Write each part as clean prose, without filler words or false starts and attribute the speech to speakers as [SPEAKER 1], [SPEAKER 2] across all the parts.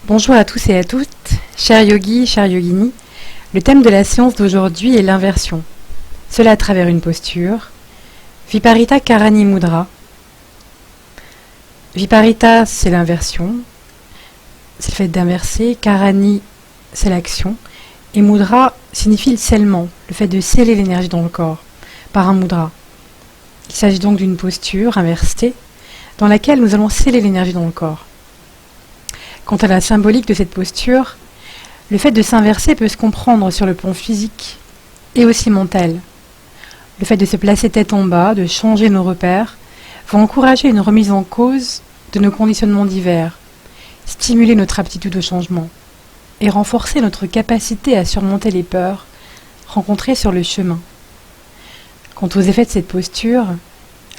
[SPEAKER 1] Bonjour à tous et à toutes, chers yogis, chers yoginis. Le thème de la séance d'aujourd'hui est l'inversion. Cela à travers une posture. Viparita Karani Mudra. Viparita, c'est l'inversion. C'est le fait d'inverser. Karani, c'est l'action. Et Mudra signifie le scellement, le fait de sceller l'énergie dans le corps, par un mudra. Il s'agit donc d'une posture inversée, dans laquelle nous allons sceller l'énergie dans le corps. Quant à la symbolique de cette posture, le fait de s'inverser peut se comprendre sur le plan physique et aussi mental. Le fait de se placer tête en bas, de changer nos repères, va encourager une remise en cause de nos conditionnements divers, stimuler notre aptitude au changement et renforcer notre capacité à surmonter les peurs rencontrées sur le chemin. Quant aux effets de cette posture,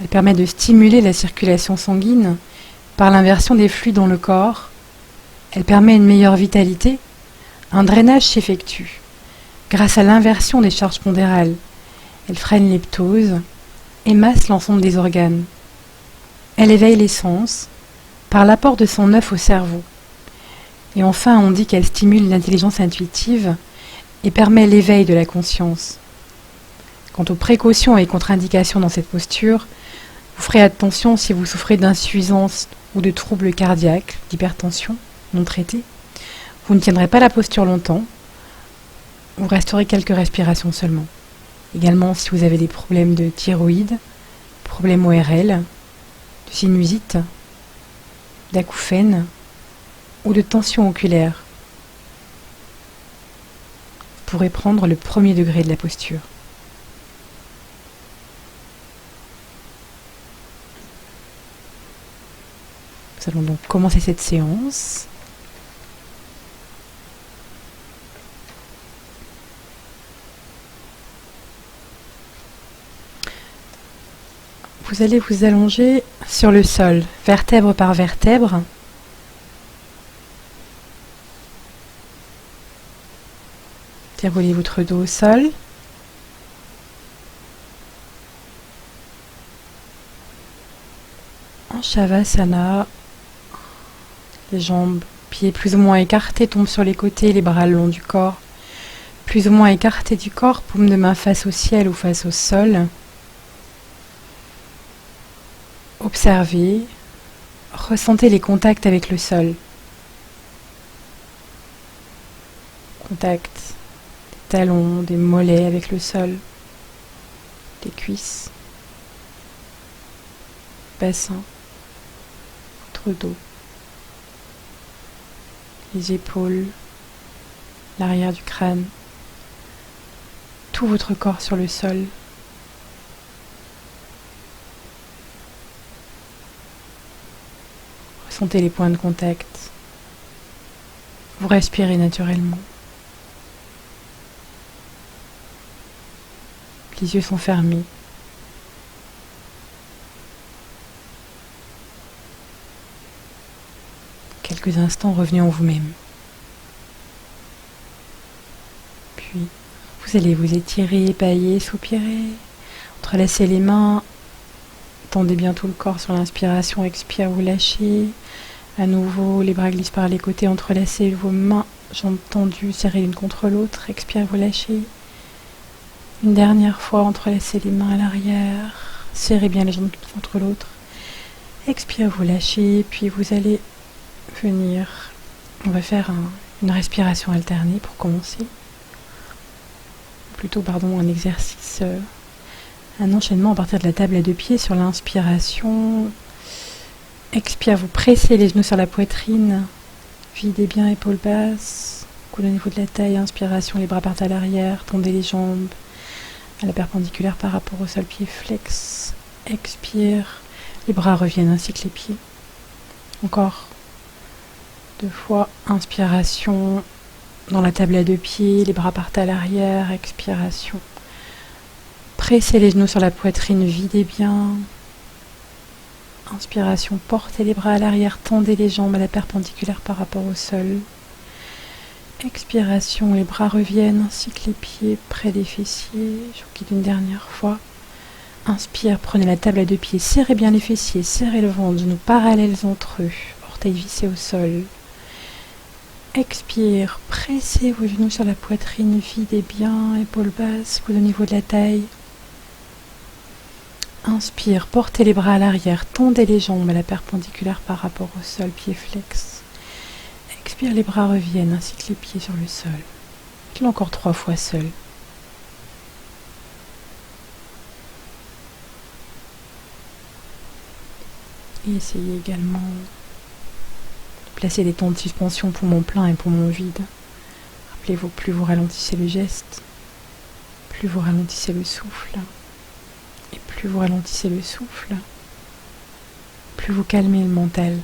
[SPEAKER 1] elle permet de stimuler la circulation sanguine par l'inversion des fluides dans le corps. Elle permet une meilleure vitalité. Un drainage s'effectue grâce à l'inversion des charges pondérales. Elle freine les ptoses et masse l'ensemble des organes. Elle éveille les sens par l'apport de son œuf au cerveau. Et enfin, on dit qu'elle stimule l'intelligence intuitive et permet l'éveil de la conscience. Quant aux précautions et contre-indications dans cette posture, vous ferez attention si vous souffrez d'insuffisance ou de troubles cardiaques, d'hypertension non traités. Vous ne tiendrez pas la posture longtemps, vous resterez quelques respirations seulement. Également, si vous avez des problèmes de thyroïde, problèmes ORL, de sinusite, d'acouphènes ou de tension oculaire, vous pourrez prendre le premier degré de la posture. Nous allons donc commencer cette séance. Vous allez vous allonger sur le sol, vertèbre par vertèbre. Déroulez votre dos au sol. En Shavasana, les jambes, pieds plus ou moins écartés tombent sur les côtés, les bras le long du corps. Plus ou moins écartés du corps, paume de main face au ciel ou face au sol. Observez, ressentez les contacts avec le sol. Contact des talons, des mollets avec le sol, des cuisses, bassin, votre dos, les épaules, l'arrière du crâne, tout votre corps sur le sol. Ressentez les points de contact. Vous respirez naturellement. Les yeux sont fermés. Quelques instants, revenez en vous-même. Puis, vous allez vous étirer, épailler, soupirer, entrelacer les mains. Tendez bien tout le corps sur l'inspiration, expire, vous lâchez. À nouveau, les bras glissent par les côtés, entrelacez vos mains, jambes tendues, serrées l'une contre l'autre. Expire, vous lâchez. Une dernière fois, entrelacez les mains à l'arrière, serrez bien les jambes l'une contre l'autre. Expire, vous lâchez, puis vous allez venir. On va faire une respiration alternée pour commencer. Un exercice. Un enchaînement à partir de la table à deux pieds sur l'inspiration. Expire, vous pressez les genoux sur la poitrine. Videz bien épaules basses. Coude au niveau de la taille. Inspiration, les bras partent à l'arrière. Tendez les jambes à la perpendiculaire par rapport au sol, pied flex. Expire, les bras reviennent ainsi que les pieds. Encore 2 fois. Inspiration dans la table à deux pieds. Les bras partent à l'arrière. Expiration. Pressez les genoux sur la poitrine, videz bien. Inspiration, portez les bras à l'arrière, tendez les jambes à la perpendiculaire par rapport au sol. Expiration, les bras reviennent ainsi que les pieds près des fessiers. Je vous guide une dernière fois. Inspire, prenez la table à deux pieds, serrez bien les fessiers, serrez le ventre, genoux parallèles entre eux, orteils vissés au sol. Expire, pressez vos genoux sur la poitrine, videz bien, épaules basses, coudes au niveau de la taille. Inspire, portez les bras à l'arrière, tendez les jambes à la perpendiculaire par rapport au sol, pieds flex. Expire, les bras reviennent ainsi que les pieds sur le sol. Faites-le encore 3 fois seul. Et essayez également de placer des temps de suspension poumon plein et poumon vide. Rappelez-vous, plus vous ralentissez le geste, plus vous ralentissez le souffle. Et plus vous ralentissez le souffle, plus vous calmez le mental.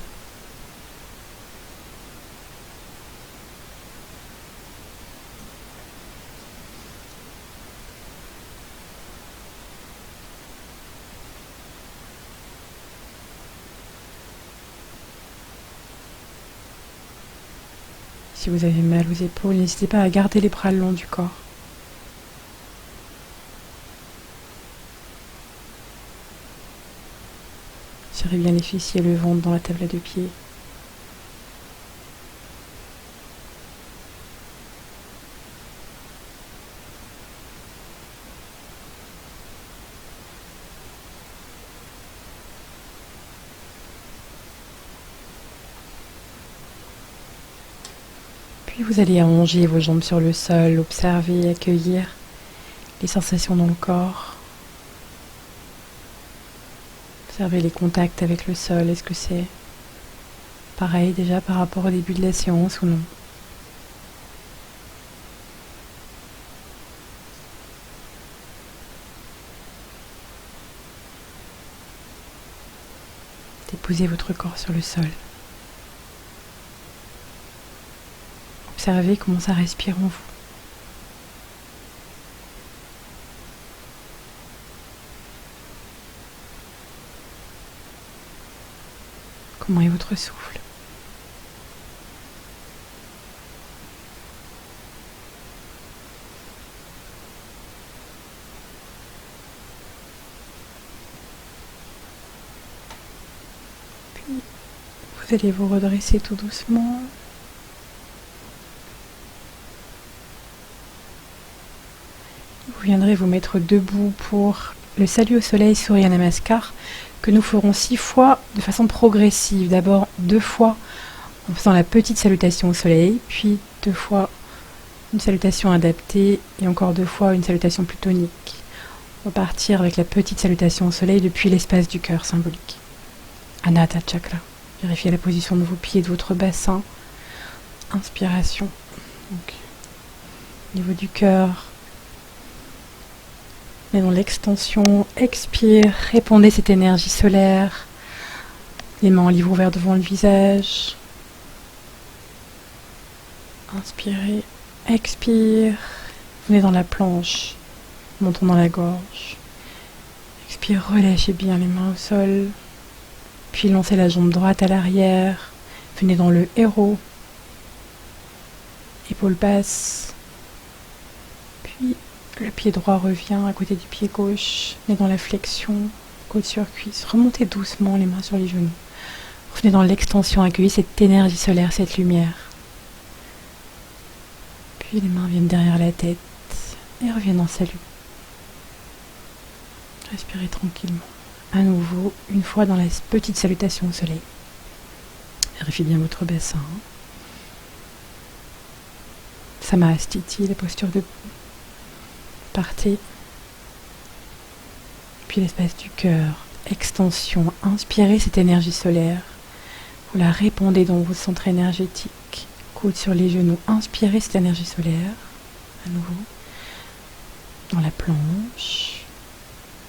[SPEAKER 1] Si vous avez mal aux épaules, n'hésitez pas à garder les bras le long du corps. Serrez bien les fessiers et le ventre dans la table de pied. Puis vous allez allonger vos jambes sur le sol, observer, accueillir les sensations dans le corps. Observez les contacts avec le sol. Est-ce que c'est pareil déjà par rapport au début de la séance ou non? Déposez votre corps sur le sol. Observez comment ça respire en vous. Comment est votre souffle? Puis, vous allez vous redresser tout doucement. Vous viendrez vous mettre debout pour le salut au soleil Surya Namaskar que nous ferons 6 fois de façon progressive. D'abord 2 fois en faisant la petite salutation au soleil, puis 2 fois une salutation adaptée et encore 2 fois une salutation plus tonique. On va partir avec la petite salutation au soleil depuis l'espace du cœur symbolique. Anahata Chakra. Vérifiez la position de vos pieds et de votre bassin. Inspiration. Donc, au niveau du cœur. Et dans l'extension, expire, répandez cette énergie solaire. Les mains en livre ouvert devant le visage. Inspirez, expire. Venez dans la planche, montons dans la gorge. Expire, relâchez bien les mains au sol. Puis lancez la jambe droite à l'arrière. Venez dans le héros. Épaules basses. Puis le pied droit revient à côté du pied gauche. Venez dans la flexion, côte sur cuisse. Remontez doucement les mains sur les genoux. Revenez dans l'extension, accueillez cette énergie solaire, cette lumière. Puis les mains viennent derrière la tête et reviennent en salut. Respirez tranquillement. À nouveau, une fois dans la petite salutation au soleil. Vérifiez bien votre bassin. Samastiti, la posture debout. Partez. Puis l'espace du cœur. Extension. Inspirez cette énergie solaire. Vous la répandez dans vos centres énergétiques. Coude sur les genoux. Inspirez cette énergie solaire. À nouveau. Dans la planche.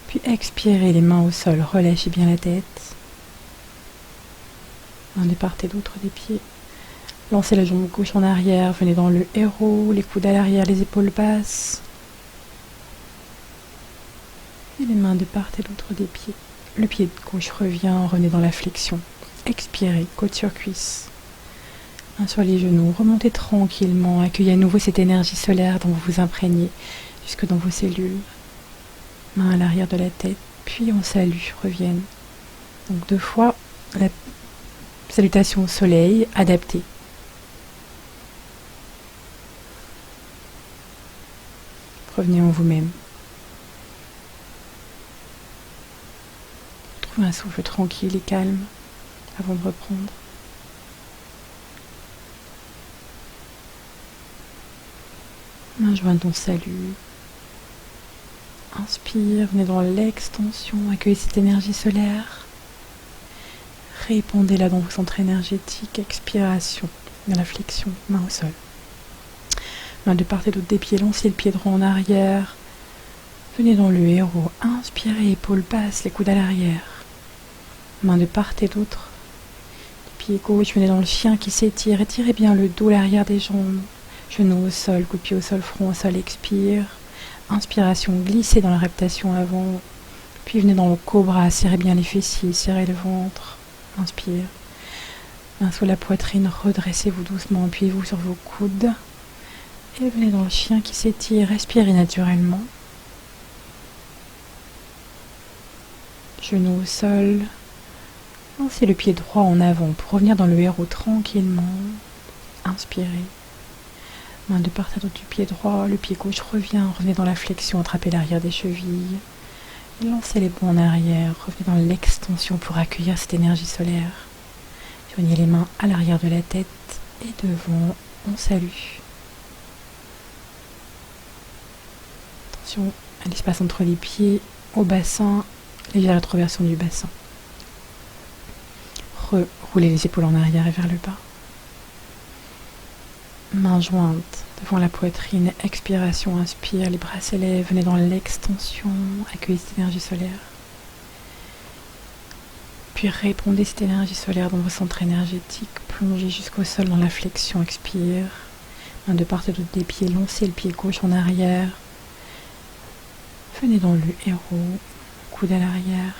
[SPEAKER 1] Puis expirez les mains au sol. Relâchez bien la tête. Un de part et d'autre des pieds. Lancez la jambe gauche en arrière. Venez dans le héros. Les coudes à l'arrière, les épaules basses. Et les mains de part et d'autre des pieds. Le pied gauche revient, revenez dans la flexion. Expirez, côte sur cuisse. Main sur les genoux, remontez tranquillement. Accueillez à nouveau cette énergie solaire dont vous vous imprégnez jusque dans vos cellules. Main à l'arrière de la tête, puis on salue, reviennent. Donc 2 fois la salutation au soleil adaptée. Revenez en vous-même. Trouvez un souffle tranquille et calme avant de reprendre. Main jointe dans salut. Inspire, venez dans l'extension, accueillez cette énergie solaire. Répandez-la dans vos centres énergétiques. Expiration, dans la flexion, main au sol. Main de part et d'autre des pieds, lancez le pied droit en arrière. Venez dans le héros. Inspirez, épaules basses, les coudes à l'arrière. Main de part et d'autre. Pied gauche, venez dans le chien qui s'étire. Étirez bien le dos, l'arrière des jambes. Genoux au sol, coup de pied au sol, front au sol, expire. Inspiration, glissez dans la reptation avant. Puis venez dans le cobra, serrez bien les fessiers, serrez le ventre. Inspire. Main sous la poitrine, redressez-vous doucement, appuyez-vous sur vos coudes. Et venez dans le chien qui s'étire, respirez naturellement. Genoux au sol. Lancez le pied droit en avant pour revenir dans le héros tranquillement. Inspirez. Main de part à d'autre du pied droit, le pied gauche revient, revenez dans la flexion, attrapez l'arrière des chevilles. Et lancez les bras en arrière, revenez dans l'extension pour accueillir cette énergie solaire. Joignez les mains à l'arrière de la tête et devant, on salue. Attention à l'espace entre les pieds, au bassin, légère rétroversion du bassin. Roulez les épaules en arrière et vers le bas. Main jointe devant la poitrine, expiration, inspire, les bras s'élèvent, venez dans l'extension, accueillez cette énergie solaire. Puis répondez cette énergie solaire dans vos centres énergétiques, plongez jusqu'au sol dans la flexion, expire. Main de part et d'autre des pieds, lancez le pied gauche en arrière. Venez dans le héros, coude à l'arrière.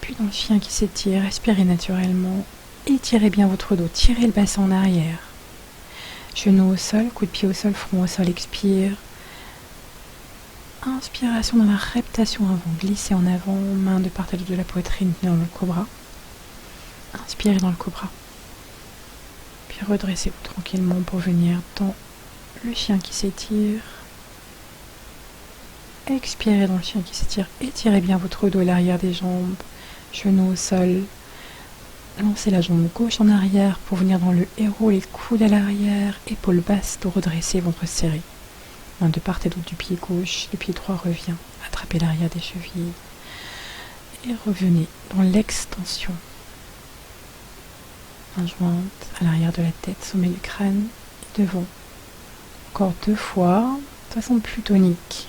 [SPEAKER 1] Puis dans le chien qui s'étire, respirez naturellement. Étirez bien votre dos, tirez le bassin en arrière. Genoux au sol, coup de pied au sol, front au sol, expire. Inspiration dans la reptation avant, glissez en avant, main de part et d'autre de la poitrine, dans le cobra. Inspirez dans le cobra. Puis redressez-vous tranquillement pour venir dans le chien qui s'étire. Expirez dans le chien qui s'étire, étirez bien votre dos et l'arrière des jambes, genoux au sol. Lancez la jambe gauche en arrière pour venir dans le héros, les coudes à l'arrière, épaules basses, dos redressé, ventre serré. Main de part et d'autre du pied gauche, le pied droit revient, attrapez l'arrière des chevilles. Et revenez dans l'extension. Main jointe à l'arrière de la tête, sommet du crâne et devant. Encore 2 fois, de façon plus tonique.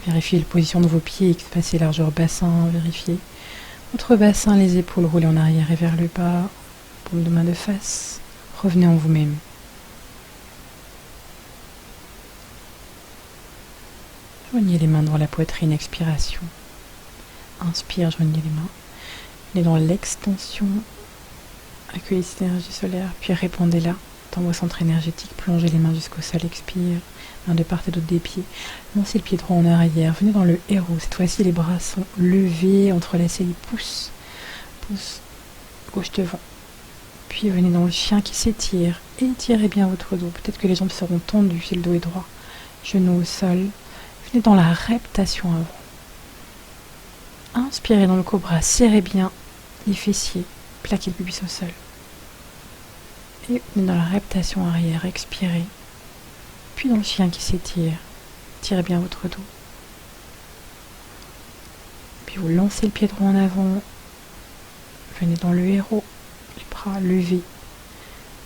[SPEAKER 1] Vérifiez la position de vos pieds, espacez largeur bassin, vérifiez votre bassin, les épaules roulées en arrière et vers le bas, paume de main de face, revenez en vous-même. Joignez les mains devant la poitrine, expiration. Inspire, joignez les mains. Venez dans l'extension, accueillez cette énergie solaire, puis répandez-la dans vos centres énergétiques, plongez les mains jusqu'au sol, expire. Main de part et d'autre des pieds. Lancez le pied droit en arrière. Venez dans le héros. Cette fois-ci, les bras sont levés, entrelacés les pouces. Pouce gauche devant. Puis venez dans le chien qui s'étire. Étirez bien votre dos. Peut-être que les jambes seront tendues si le dos est droit. Genoux au sol. Venez dans la reptation avant. Inspirez dans le cobra. Serrez bien les fessiers. Plaquez le pubis au sol. Et venez dans la reptation arrière. Expirez. Puis dans le chien qui s'étire, tirez bien votre dos. Puis vous lancez le pied droit en avant. Venez dans le héros, les bras levés,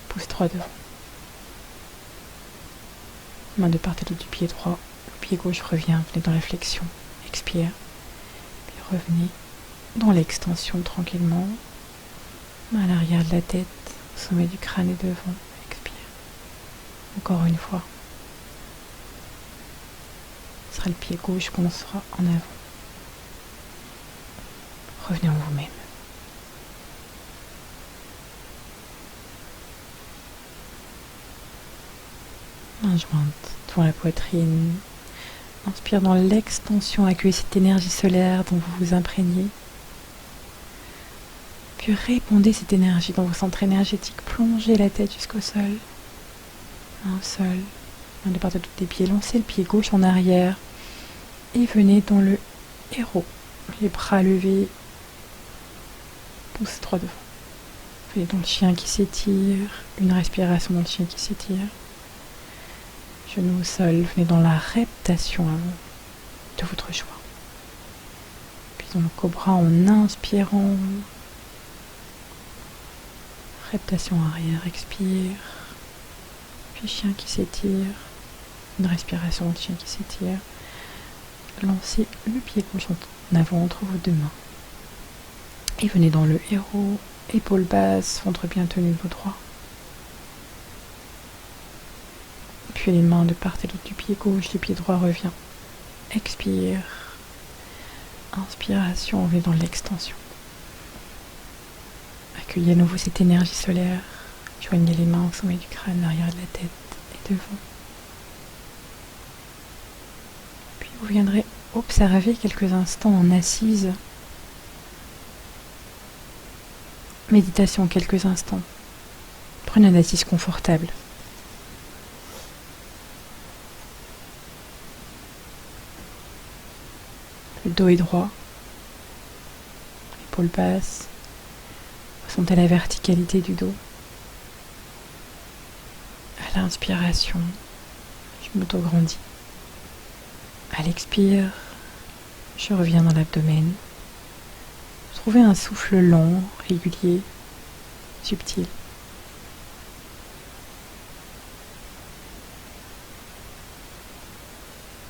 [SPEAKER 1] pouce droit devant. Main de part et d'autre du pied droit, le pied gauche revient, venez dans la flexion, expire. Puis revenez dans l'extension tranquillement. Main à l'arrière de la tête, au sommet du crâne et devant, expire. Encore une fois. Ce sera le pied gauche qu'on sera en avant. Revenez en vous-même. Main jointe devant la poitrine. Inspire dans l'extension, accueillez cette énergie solaire dont vous vous imprégnez. Puis répandez cette énergie dans vos centres énergétiques. Plongez la tête jusqu'au sol. Un sol. Un de partir des pieds. Lancez le pied gauche en arrière. Et venez dans le héros. Les bras levés. Pousse droit devant. Venez dans le chien qui s'étire. Une respiration dans le chien qui s'étire. Genoux au sol. Venez dans la reptation de votre choix. Puis dans le cobra en inspirant. Reptation arrière, expire. Puis chien qui s'étire. Une respiration de chien qui s'étire. Lancez le pied gauche en avant entre vos deux mains. Et venez dans le héros. Épaules basses, ventre bien tenu de vos droits. Puis les mains de part et d'autre du pied gauche, le pied droit revient. Expire. Inspiration, on va dans l'extension. Accueillez à nouveau cette énergie solaire. Joignez les mains au sommet du crâne, l'arrière de la tête et devant. Puis vous viendrez observer quelques instants en assise. Méditation quelques instants. Prenez une assise confortable. Le dos est droit. Épaules basses. Ressentez la verticalité du dos. À l'inspiration, je m'auto-grandis. À l'expire, je reviens dans l'abdomen. Trouvez un souffle lent, régulier, subtil.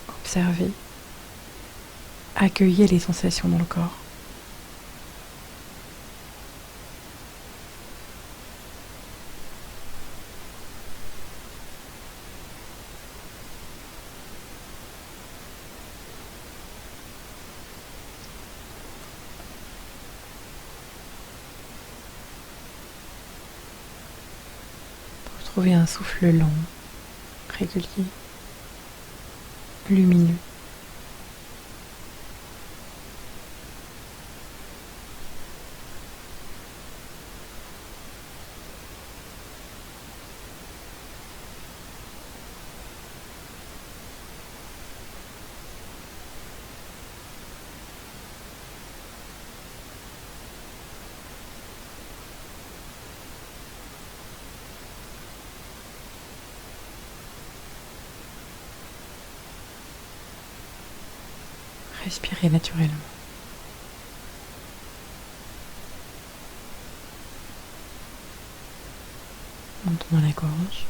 [SPEAKER 1] Observez. Accueillez les sensations dans le corps. Trouvez un souffle lent, régulier, lumineux. Respirez naturellement. Montons dans la gorge.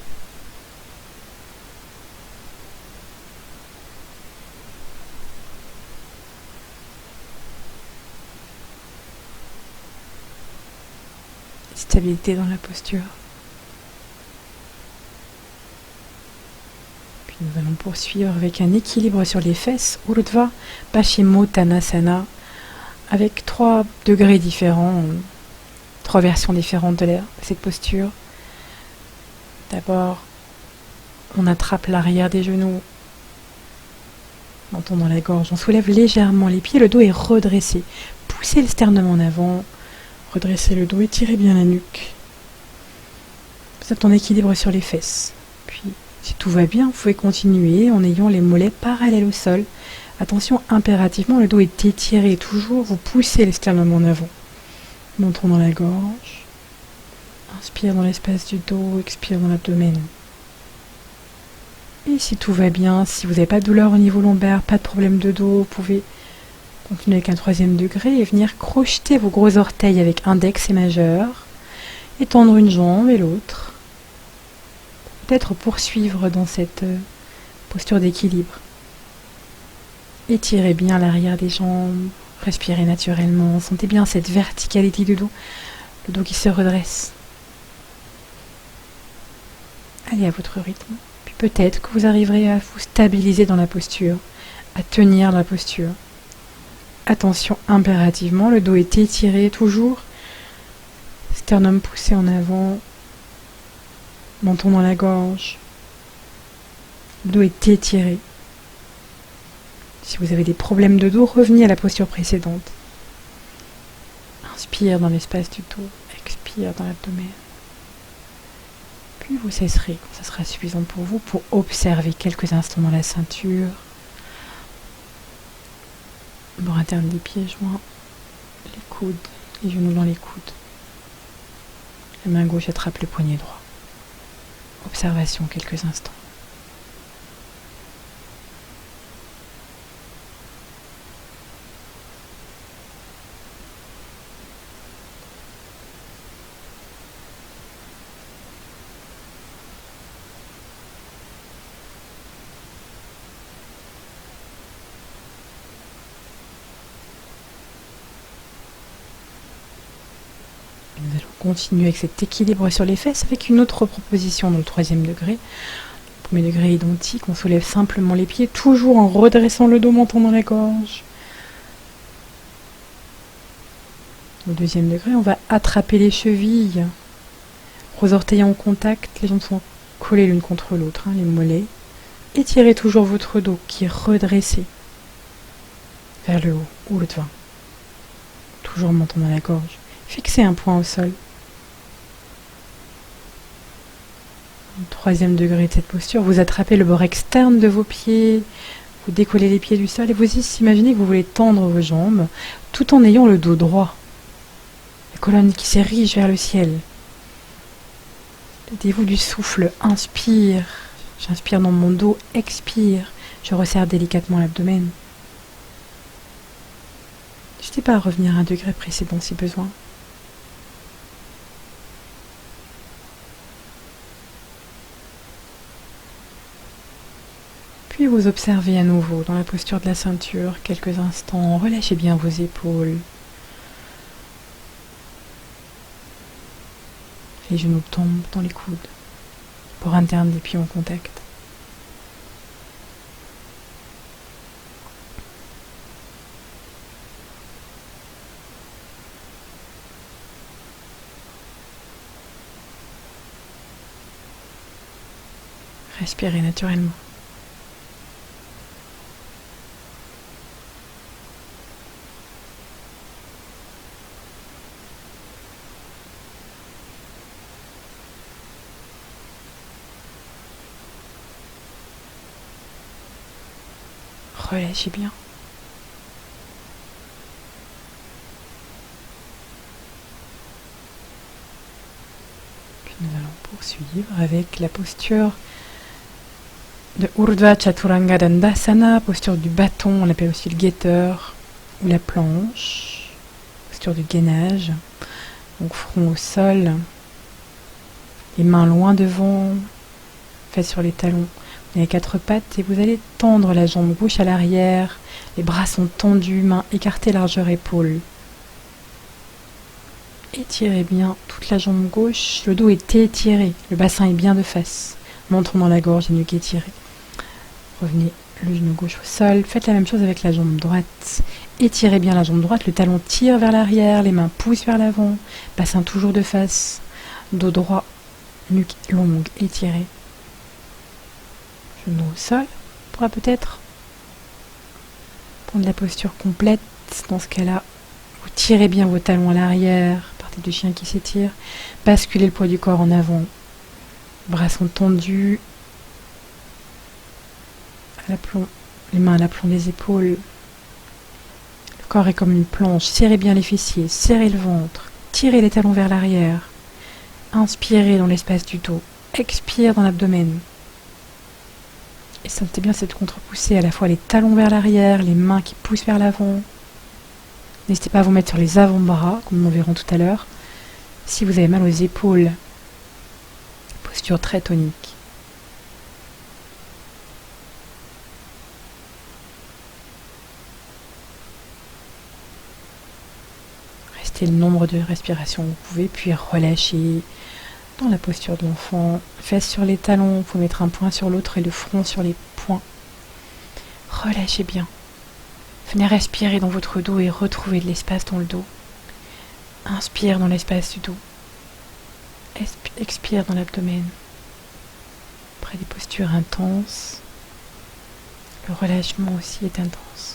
[SPEAKER 1] Stabilité dans la posture. Nous allons poursuivre avec un équilibre sur les fesses, Urdhva Paschimottanasana, avec 3 degrés différents, 3 versions différentes de cette posture. D'abord, on attrape l'arrière des genoux, menton dans la gorge, on soulève légèrement les pieds, le dos est redressé. Poussez le sternum en avant, redressez le dos, étirez bien la nuque. Vous êtes en équilibre sur les fesses. Puis, si tout va bien, vous pouvez continuer en ayant les mollets parallèles au sol. Attention, impérativement, le dos est étiré. Toujours, vous poussez le sternum en avant. Menton dans la gorge. Inspire dans l'espace du dos, expire dans l'abdomen. Et si tout va bien, si vous n'avez pas de douleur au niveau lombaire, pas de problème de dos, vous pouvez continuer avec un 3e degré et venir crocheter vos gros orteils avec index et majeur. Étendre une jambe et l'autre. Peut-être poursuivre dans cette posture d'équilibre. Étirez bien l'arrière des jambes, respirez naturellement, sentez bien cette verticalité du dos, le dos qui se redresse. Allez à votre rythme, puis peut-être que vous arriverez à vous stabiliser dans la posture, à tenir la posture. Attention, impérativement, le dos est étiré toujours, sternum poussé en avant, menton dans la gorge, le dos est étiré. Si vous avez des problèmes de dos, revenez à la posture précédente. Inspire dans l'espace du dos, expire dans l'abdomen. Puis vous cesserez quand ça sera suffisant pour vous pour observer quelques instants dans la ceinture. Bord interne des pieds joints, les coudes, les genoux dans les coudes. La main gauche attrape le poignet droit. Observation quelques instants. Nous allons continuer avec cet équilibre sur les fesses avec une autre proposition dans le 3e degré. Le 1er degré est identique, on soulève simplement les pieds, toujours en redressant le dos, menton dans la gorge. Au 2e degré, on va attraper les chevilles, gros orteils en contact, les jambes sont collées l'une contre l'autre, les mollets. Étirez toujours votre dos qui est redressé vers le haut ou le devant. Toujours menton dans la gorge. Fixez un point au sol. Au 3e degré de cette posture, vous attrapez le bord externe de vos pieds, vous décollez les pieds du sol et vous imaginez que vous voulez tendre vos jambes tout en ayant le dos droit. La colonne qui s'érige vers le ciel. Aidez-vous du souffle, inspire. J'inspire dans mon dos, expire. Je resserre délicatement l'abdomen. N'hésitez pas à revenir à un degré précédent si besoin. Puis vous observez à nouveau dans la posture de la ceinture quelques instants. Relâchez bien vos épaules. Les genoux tombent dans les coudes. Bord interne des pieds en contact. Respirez naturellement. Relâchez bien. Puis nous allons poursuivre avec la posture de Urdhva Chaturanga Dandasana, posture du bâton, on l'appelle aussi le guetteur ou la planche, posture du gainage. Donc front au sol, les mains loin devant, fesses sur les talons. Les 4 pattes et vous allez tendre la jambe gauche à l'arrière, les bras sont tendus, mains écartées largeur épaules. Étirez bien toute la jambe gauche, le dos est étiré, le bassin est bien de face, menton dans la gorge et nuque étirée. Revenez le genou gauche au sol, faites la même chose avec la jambe droite. Étirez bien la jambe droite, le talon tire vers l'arrière, les mains poussent vers l'avant, bassin toujours de face, dos droit, nuque longue, étirée. Genou au sol, on pourra peut-être prendre la posture complète. Dans ce cas-là, vous tirez bien vos talons à l'arrière, partie du chien qui s'étire, basculez le poids du corps en avant, bras sont tendus, à l'aplomb, les mains à l'aplomb des épaules, le corps est comme une planche, serrez bien les fessiers, serrez le ventre, tirez les talons vers l'arrière, inspirez dans l'espace du dos, expire dans l'abdomen. Et sentez bien cette contre-poussée, à la fois les talons vers l'arrière, les mains qui poussent vers l'avant. N'hésitez pas à vous mettre sur les avant-bras, comme nous verrons tout à l'heure. Si vous avez mal aux épaules, posture très tonique. Restez le nombre de respirations que vous pouvez, puis relâchez. Dans la posture de l'enfant, fesses sur les talons, il faut mettre un poing sur l'autre et le front sur les poings. Relâchez bien. Venez respirer dans votre dos et retrouver de l'espace dans le dos. Inspire dans l'espace du dos. Expire dans l'abdomen. Après des postures intenses, le relâchement aussi est intense.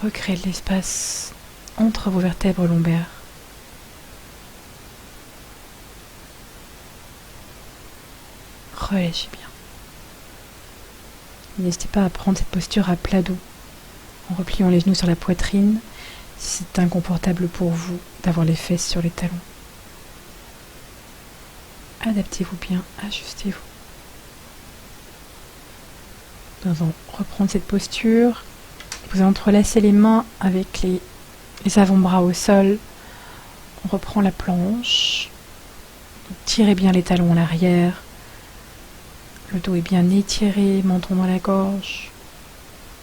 [SPEAKER 1] Recréez de l'espace entre vos vertèbres lombaires. Relâchez bien. N'hésitez pas à prendre cette posture à plat dos, en repliant les genoux sur la poitrine, si c'est inconfortable pour vous d'avoir les fesses sur les talons. Adaptez-vous bien, ajustez-vous. Nous allons reprendre cette posture. Vous entrelacez les mains avec les avant-bras au sol. On reprend la planche. Tirez bien les talons à l'arrière. Le dos est bien étiré, menton dans la gorge.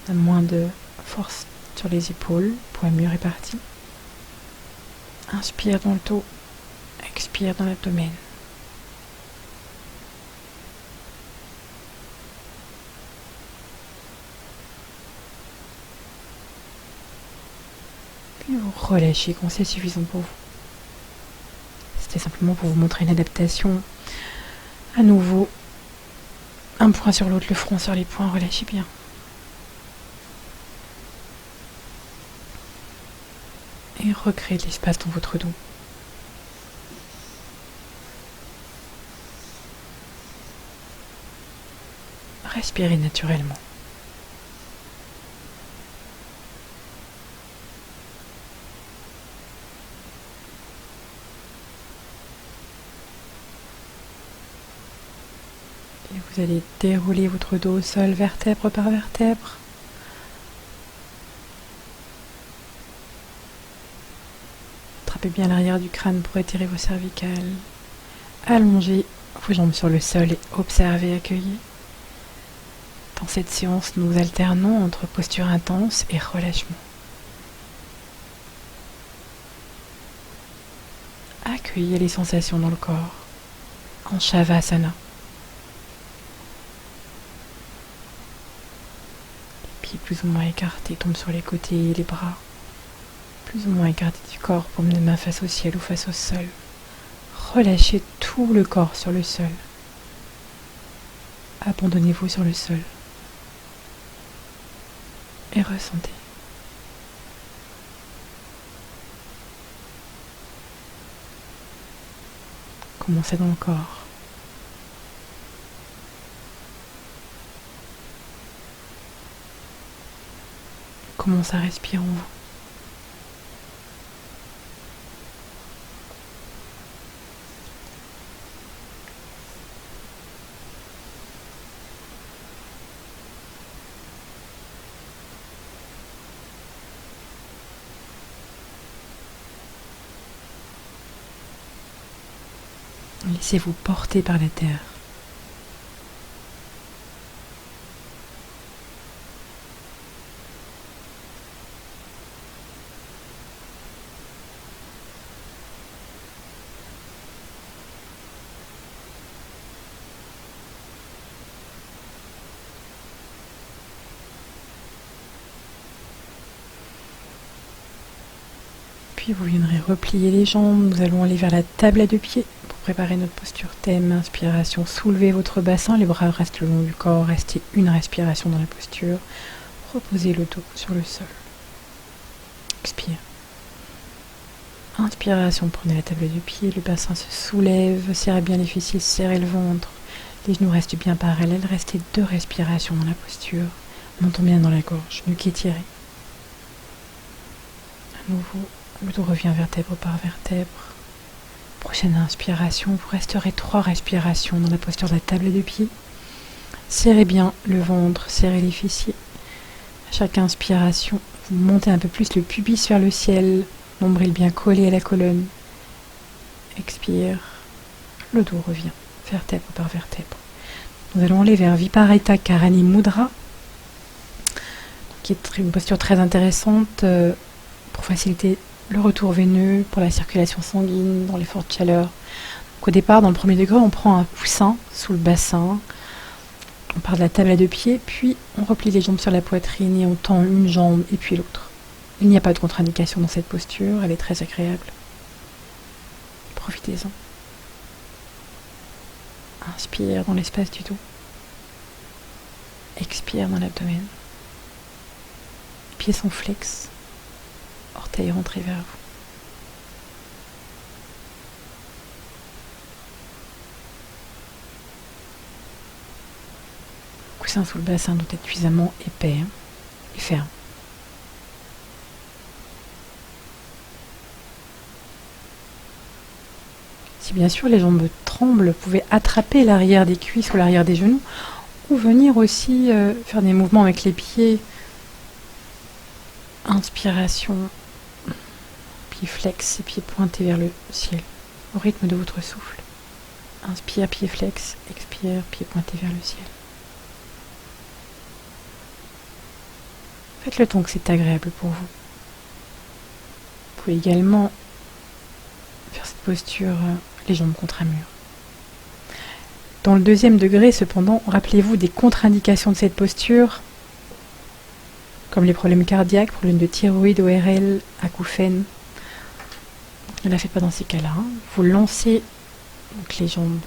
[SPEAKER 1] On a moins de force sur les épaules, poids mieux réparti. Inspire dans le dos, expire dans l'abdomen. Puis vous relâchez quand c'est suffisant pour vous. C'était simplement pour vous montrer une adaptation. À nouveau, un point sur l'autre, le front sur les poings, relâchez bien. Et recréez de l'espace dans votre dos. Respirez naturellement. Et vous allez dérouler votre dos au sol, vertèbre par vertèbre. Attrapez bien l'arrière du crâne pour étirer vos cervicales. Allongez vos jambes sur le sol et observez, accueillez. Dans cette séance, nous alternons entre posture intense et relâchement. Accueillez les sensations dans le corps, en Shavasana. Les pieds plus ou moins écartés tombent sur les côtés et les bras, plus ou moins écartés du corps pour mener les mains face au ciel ou face au sol. Relâchez tout le corps sur le sol. Abandonnez-vous sur le sol. Et ressentez. Comment c'est dans le corps. Comment ça respire en vous. Laissez-vous porter par la terre. Puis vous viendrez replier les jambes. Nous allons aller vers la table à deux pieds. Préparez notre posture thème, inspiration, soulevez votre bassin, les bras restent le long du corps, restez une respiration dans la posture, reposez le dos sur le sol. Expire. Inspiration, prenez la table du pied, le bassin se soulève, serrez bien les fessiers, serrez le ventre, les genoux restent bien parallèles, restez 2 respirations dans la posture, menton bien dans la gorge, nuque étirée. À nouveau, le dos revient vertèbre par vertèbre. Prochaine inspiration, vous resterez 3 respirations dans la posture de la table de pied. Serrez bien le ventre, serrez les fessiers. À chaque inspiration, vous montez un peu plus le pubis vers le ciel, nombril bien collé à la colonne. Expire, le dos revient, vertèbre par vertèbre. Nous allons aller vers Viparita Karani Mudra, qui est une posture très intéressante pour faciliter le retour veineux, pour la circulation sanguine, dans les fortes chaleurs. Donc au départ, dans le premier degré, on prend un coussin sous le bassin, on part de la table à 2 pieds, puis on replie les jambes sur la poitrine et on tend une jambe et puis l'autre. Il n'y a pas de contre-indication dans cette posture, elle est très agréable. Profitez-en. Inspire dans l'espace du dos. Expire dans l'abdomen. Les pieds sont flex. l'orteil rentré vers vous. Le coussin sous le bassin doit être suffisamment épais et ferme. Si bien sûr les jambes tremblent, vous pouvez attraper l'arrière des cuisses ou l'arrière des genoux ou venir aussi faire des mouvements avec les pieds. Inspiration, pied flex et pied pointé vers le ciel, au rythme de votre souffle. Inspire, pied flex, expire, pied pointé vers le ciel. Faites le temps que c'est agréable pour vous. Vous pouvez également faire cette posture les jambes contre un mur. Dans le deuxième degré, cependant, rappelez-vous des contre-indications de cette posture, comme les problèmes cardiaques, problèmes de thyroïde, ORL, acouphènes. Ne la faites pas dans ces cas-là. Vous lancez donc les jambes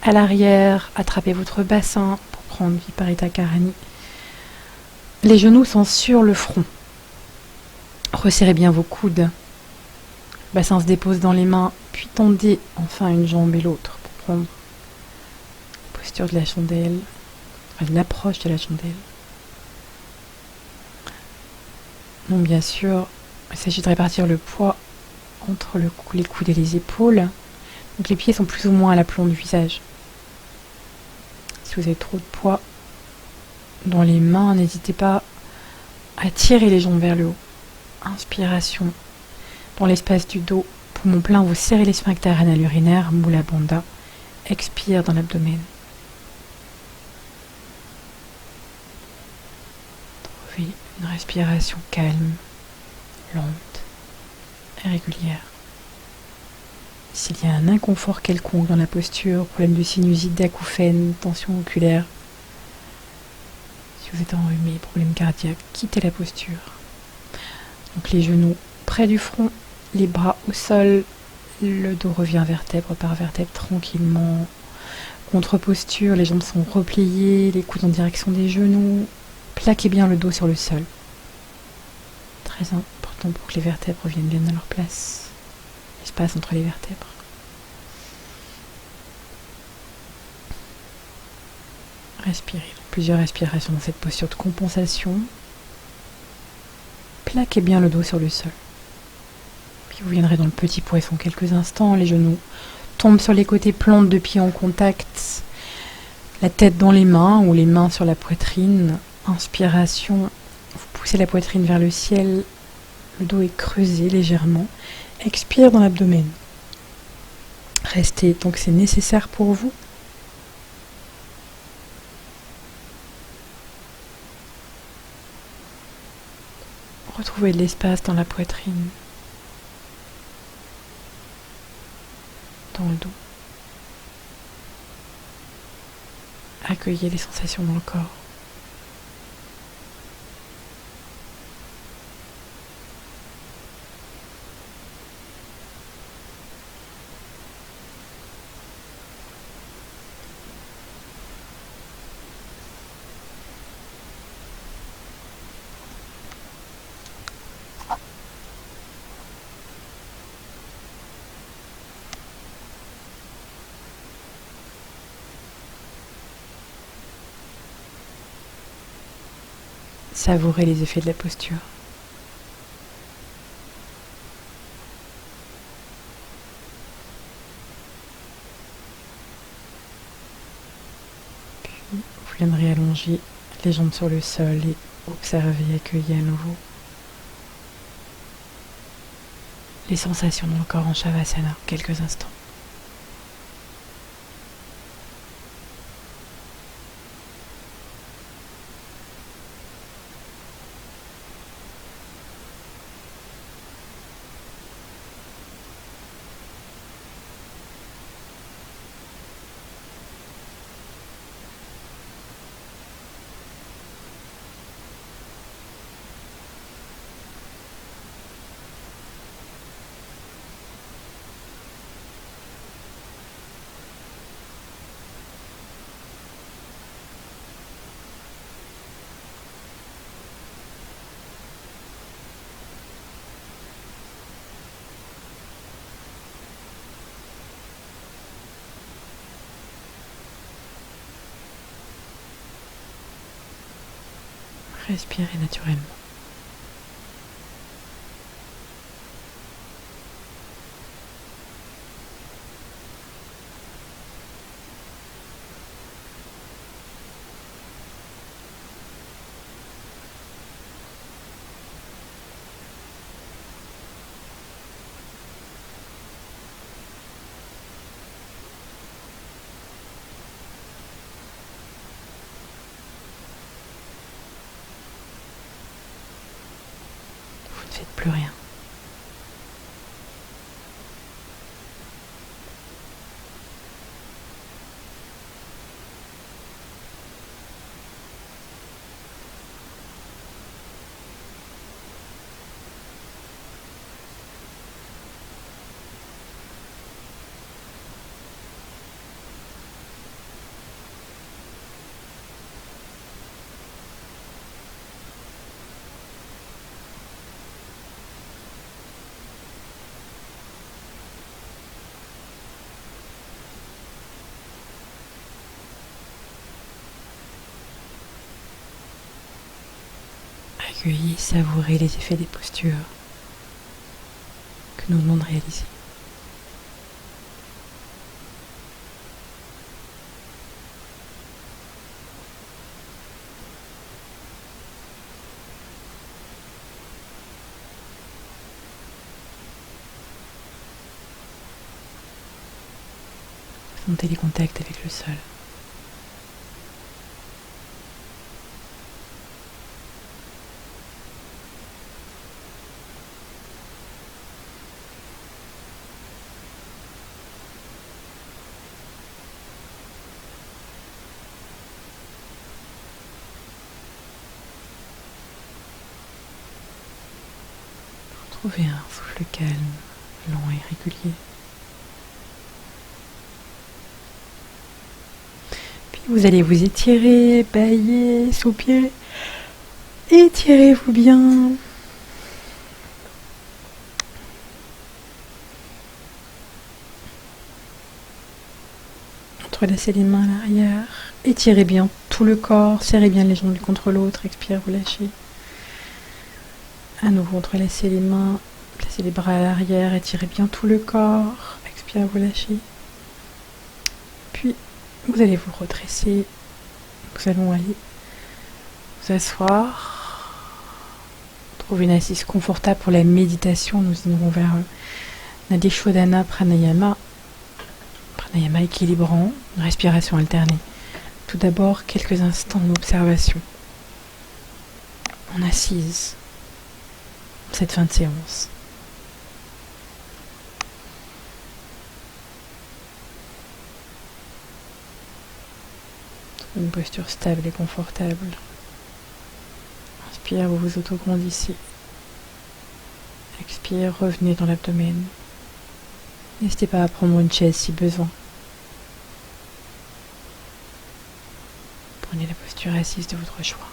[SPEAKER 1] à l'arrière, attrapez votre bassin pour prendre Viparita Karani. Les genoux sont sur le front. Resserrez bien vos coudes. Le bassin se dépose dans les mains, puis tendez enfin une jambe et l'autre pour prendre la posture de la chandelle, enfin, l'approche de la chandelle. Donc bien sûr, il s'agit de répartir le poids entre les coudes et les épaules. Donc les pieds sont plus ou moins à l'aplomb du visage. Si vous avez trop de poids dans les mains, n'hésitez pas à tirer les jambes vers le haut. Inspiration. Dans l'espace du dos, poumon plein, vous serrez les sphincters anal urinaires, Mula Bandha. Expire dans l'abdomen. Trouvez une respiration calme, lente et régulière. S'il y a un inconfort quelconque dans la posture, problème de sinusite, d'acouphène, tension oculaire, si vous êtes enrhumé, problème cardiaque, quittez la posture. Donc les genoux près du front, les bras au sol, le dos revient vertèbre par vertèbre tranquillement. Contre-posture, les jambes sont repliées, les coudes en direction des genoux. Plaquez bien le dos sur le sol. Très important pour que les vertèbres reviennent bien à leur place. L'espace entre les vertèbres. Respirez. Plusieurs respirations dans cette posture de compensation. Plaquez bien le dos sur le sol. Puis vous viendrez dans le petit poisson quelques instants. Les genoux tombent sur les côtés, plantes de pieds en contact. La tête dans les mains ou les mains sur la poitrine. Inspiration. Vous poussez la poitrine vers le ciel. Le dos est creusé légèrement. Expire dans l'abdomen. Restez tant que c'est nécessaire pour vous. Retrouvez de l'espace dans la poitrine, dans le dos. Accueillez les sensations dans le corps. Savourez les effets de la posture. Puis vous viendrez allonger les jambes sur le sol et observer, accueillir à nouveau les sensations dans le corps en Shavasana, quelques instants. Respirez naturellement. Vous ne faites plus rien. Accueillez, savourez les effets des postures que nous venons de réaliser. Sentez les contacts avec le sol. Trouvez un souffle calme, lent et régulier. Puis vous allez vous étirer, bâiller, soupirer. Étirez-vous bien. Entrelacez les mains à l'arrière. Étirez bien tout le corps. Serrez bien les jambes l'une contre l'autre. Expirez, vous lâchez. À nouveau, entrelacez les mains. Placez les bras à l'arrière. Étirez bien tout le corps. Expirez, vous lâchez. Puis, vous allez vous redresser. Nous allons aller vous asseoir. Trouvez une assise confortable pour la méditation. Nous irons vers Nadeshodhana Pranayama. Pranayama équilibrant, une respiration alternée. Tout d'abord, quelques instants d'observation. En assise, cette fin de séance. Une posture stable et confortable. Inspire, vous vous autograndissez. Expire, revenez dans l'abdomen. N'hésitez pas à prendre une chaise si besoin. Prenez la posture assise de votre choix.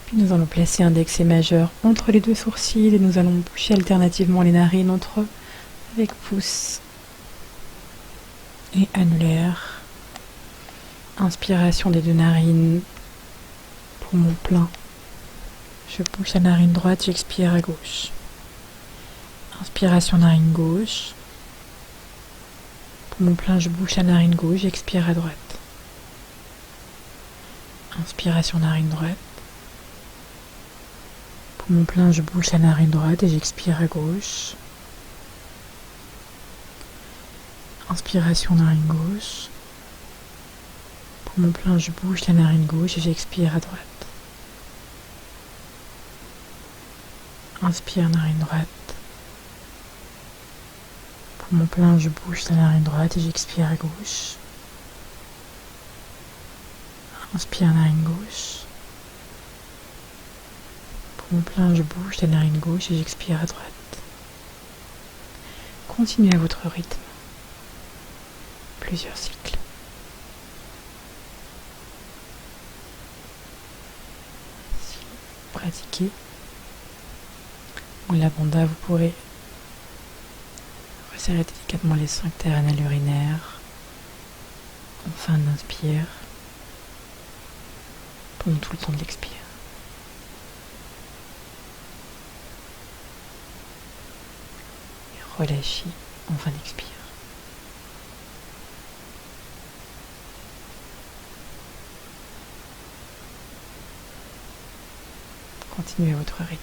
[SPEAKER 1] Puis nous allons placer index et majeur entre les deux sourcils et nous allons boucher alternativement les narines entre eux avec pouce et annulaire. Inspiration des deux narines pour mon plein. Je bouche la narine droite, j'expire à gauche. Inspiration narine gauche. Pour mon plein, je bouche la narine gauche, j'expire à droite. Inspiration narine droite. Pour mon plein, je bouche la narine droite et j'expire à gauche. Inspiration narine gauche. Pour mon plein, je bouche la narine gauche et j'expire à droite. Inspire narine droite. Pour mon plein, je bouche la narine droite et j'expire à gauche. Inspire narine gauche. Pour mon plein, je bouge la narine gauche et j'expire à droite. Continuez à votre rythme. Plusieurs cycles. Si vous pratiquez la bandha, vous pourrez resserrer délicatement les sphincters anal urinaires en fin d'inspire. pendant tout le temps de l'expire. Et relâchez en fin d'expire. Continuez à votre rythme.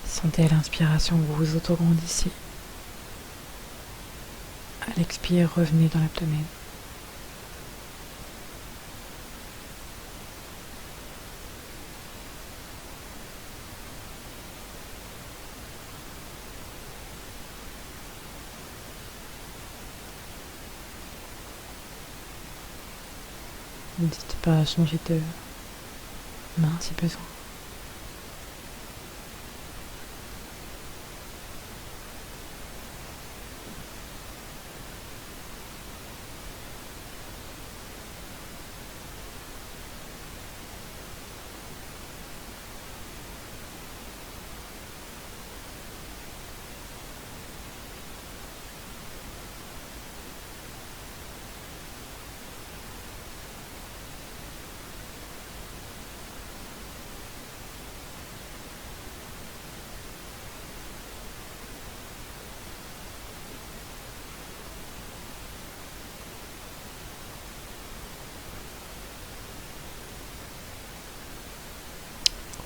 [SPEAKER 1] Sentez à l'inspiration que vous vous autograndissez. À l'expire, revenez dans l'abdomen. N'hésitez pas à changer de main si besoin.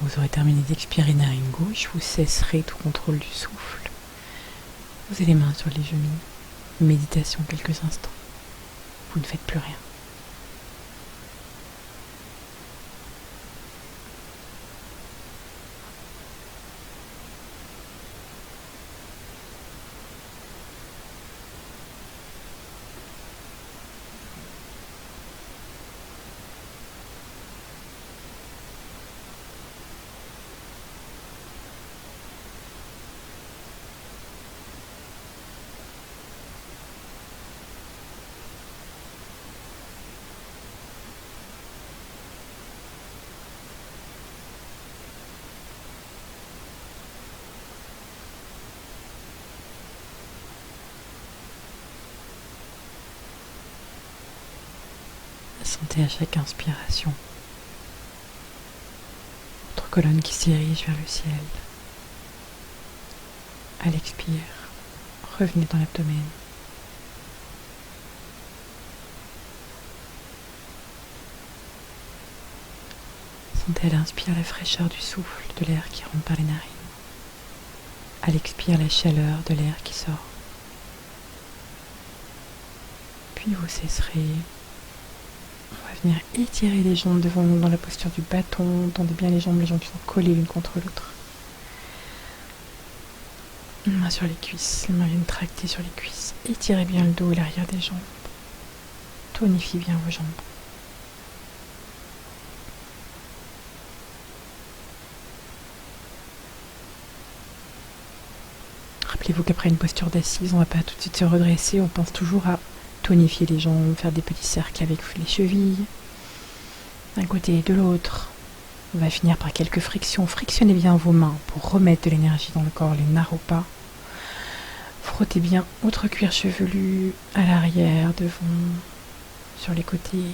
[SPEAKER 1] Vous aurez terminé d'expirer narine gauche, vous cesserez tout contrôle du souffle. Vous avez les mains sur les genoux. Méditation quelques instants. Vous ne faites plus rien. Sentez à chaque inspiration votre colonne qui se dirige vers le ciel. À l'expire, revenez dans l'abdomen. Sentez à l'inspire la fraîcheur du souffle de l'air qui rentre par les narines. À l'expire, la chaleur de l'air qui sort. Puis vous cesserez. On va venir étirer les jambes devant nous dans la posture du bâton. Tendez bien les jambes qui sont collées l'une contre l'autre. Main sur les cuisses, les mains viennent tracter sur les cuisses. Étirez bien le dos et l'arrière des jambes. Tonifiez bien vos jambes. Rappelez-vous qu'après une posture d'assise, on ne va pas tout de suite se redresser, on pense toujours à tonifier les jambes, faire des petits cercles avec les chevilles, d'un côté et de l'autre. On va finir par quelques frictions. Frictionnez bien vos mains pour remettre de l'énergie dans le corps, les naropas. Frottez bien votre cuir chevelu à l'arrière, devant, sur les côtés,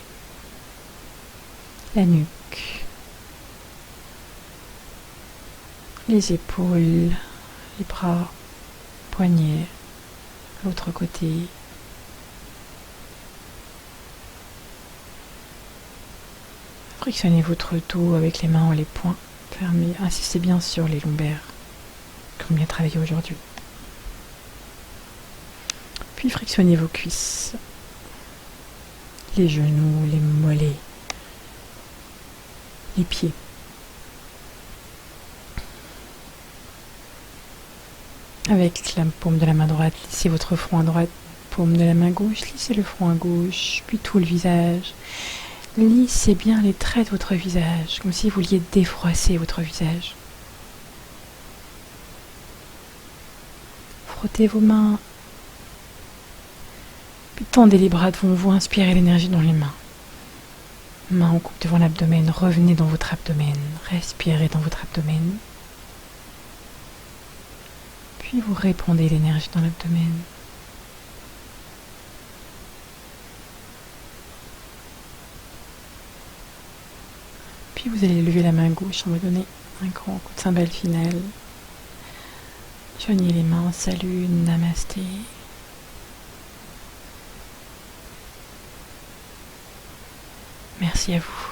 [SPEAKER 1] la nuque, les épaules, les bras, poignets, l'autre côté. Frictionnez votre dos avec les mains ou les poings. Fermez, insistez bien sur les lombaires, comme bien travaillé aujourd'hui. Puis frictionnez vos cuisses, les genoux, les mollets, les pieds. Avec la paume de la main droite, lissez votre front à droite, paume de la main gauche, lissez le front à gauche, puis tout le visage. Lissez bien les traits de votre visage, comme si vous vouliez défroisser votre visage. Frottez vos mains, puis tendez les bras devant vous, inspirez l'énergie dans les mains. Main en coupe devant l'abdomen, revenez dans votre abdomen, respirez dans votre abdomen. Puis vous répandez l'énergie dans l'abdomen. Puis vous allez lever la main gauche, on va donner un grand coup de cymbale final. Joignez les mains, salut, namasté. Merci à vous.